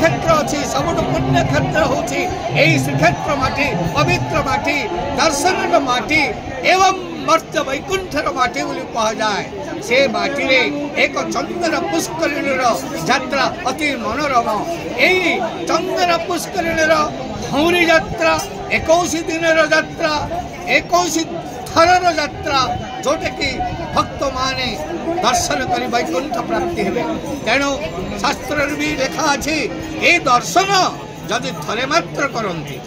श्रीक्षेत्र अच्छी सबुठ पुण्य क्षेत्र होची एई श्रीक्षेत्र माटी पवित्र माटी दर्शन माटी एवं मर्त्य वैकुंठर माटी बोली कह जाए से माटी रे एक चंदन पुष्करिणी यात्रा अति मनोरम एई चंदन पुष्करिणी भौरी यात्रा 21 दिन यात्रा 21 थर यात्रा जोटे कि भक्त माने दर्शन कर वैकुंठ प्राप्ति हेबे तेणु शास्त्र भी लिखा अछि ए दर्शन जदि थरे मात्र करंती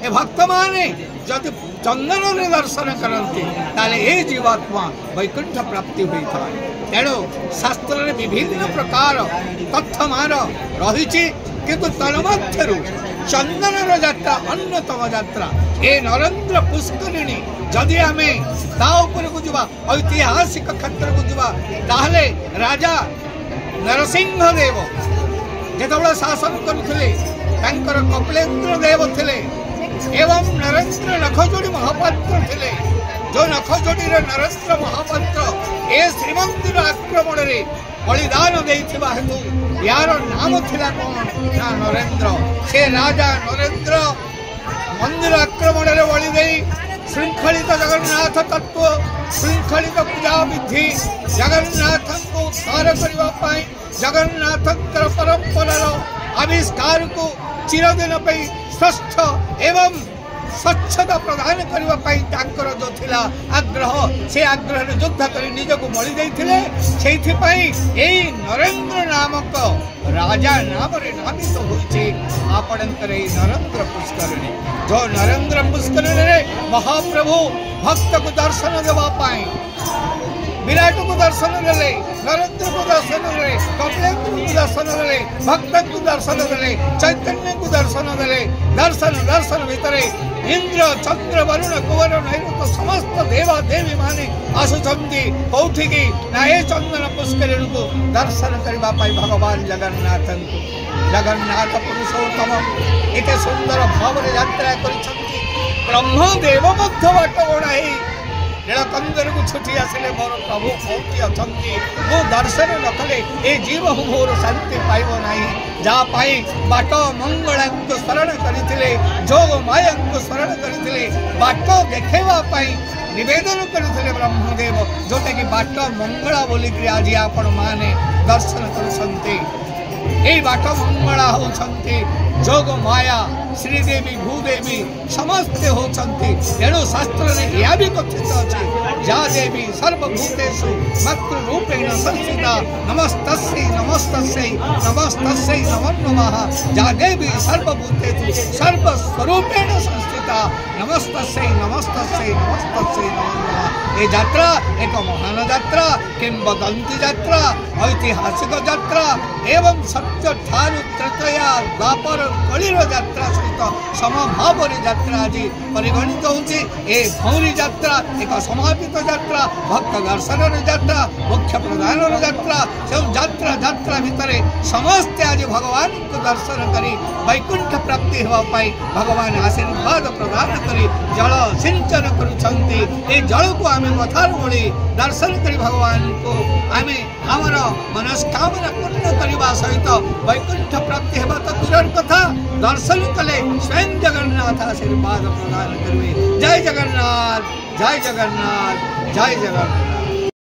ए भक्त माने जदि चंदन रे दर्शन करंती ताले ए जीवात्मा वैकुंठ प्राप्ति होई थाए तेणु शास्त्र रे विभिन्न प्रकार तथ्य मान रही किंतु तन्मध्यरु चंदन यात्रा अन्यतम यात्रा ए नरेंद्र पुष्करिणी जदि आम को जा ऐतिहासिक क्षेत्र को जाले राजा नरसिंह देव जो शासन करते कपिलेन्द्र देव थे एवं नरेंद्र नखजोड़ी महापात्र थे जो नखजोड़ी नरेंद्र महापात्र ए श्रीमंदिर आक्रमण रे बलिदान देइथिबा हेतु यार नाम थिला कौन ना नरेंद्र से राजा नरेंद्र मंदिर आक्रमण रे बलि देई श्रृंखलित जगन्नाथ तत्व श्रृंखलित पूजा विधि जगन्नाथ को उद्धार करने जगन्नाथ परंपरार आविष्कार को चिरदिन स्वस्थ एवं स्वच्छता प्रदान करने जो थिला आग्रह से आग्रह युद्ध कर निजक बलि देते नरेंद्र नामक राजा नाम नामित होइछे आपणकर नरेंद्र पुष्करिणी जो नरेंद्र पुष्करिणी महाप्रभु भक्त को दर्शन देवाई विराट को दर्शन देले नरेंद्र को दर्शन देले कपिलेन्द्र को दर्शन देले भक्त को दर्शन देले चैतन्य को दर्शन देले दर्शन दर्शन भितर इंद्र चंद्र वरुण कुवर नैऋत्य समस्त देवा देवी माने आसुचंदी कौठिकी ना ए चंदन पुष्करिणी को दर्शन करने भगवान जगन्नाथ जगन्नाथ पुरुषोत्तम एते सुंदर भाव यात्रा कर ब्रह्मदेव मध्य बाट ओढ़ाई नीलकंदर को छुट्टी आसिले मोर प्रभु कौटी अच्छा मो दर्शन न कले ए जीव मोर शांति पाइब नहीं जहाँ बाट मंगला को शरण करते जोग माया को शरण करते बाट देखेवाई निवेदन करते ब्रह्मदेव जोटा कि बाट मंगला बोलिक आज आपण माने दर्शन कर बाट मंगला होती जोग माया श्रीदेवी भूदेवी समस्ते होती तेणु शास्त्र में यह भी कथित अच्छे जा देवी सर्वभूतेषु मातृरूपेण संस्थिता नमस्तस्यै नमस्तस्यै नमस्तस्यै नमो नमः जा देवी सर्वभूतेषु सर्वस्वरूपेण संस्थिता नमस्तस्यै नमस्तस्यै नमस्तस्यै नमो नमः। ये यात्रा एक महान यात्रा किंवदंती यात्रा ऐतिहासिक यात्रा एवं सत्य ठारू तृतीया द्वापर कलिर यात्रा सहित समभाव यात्रा आज परिगणित होती ए भौरी यात्रा एक समापित यात्रा भक्त दर्शन यात्रा मुख्य प्रधान यात्रा से यात्रा यात्रा भितर समस्ते आज भगवान को दर्शन करी वैकुंठ प्राप्ति होगापाई भगवान आशीर्वाद प्रदान करी जल सिंचन करुछंती ए जल को आम कथार भली दर्शन करी भगवान को आम आमर मनस्कामना पूर्ण करने सहित वैकुंठ प्राप्ति होगा तो दूर कथा दर्शन कले स्वयं जगन्नाथ आशीर्वाद प्रदान करेंगे। जय जगन्नाथ जय जगन्नाथ जय जगन्नाथ।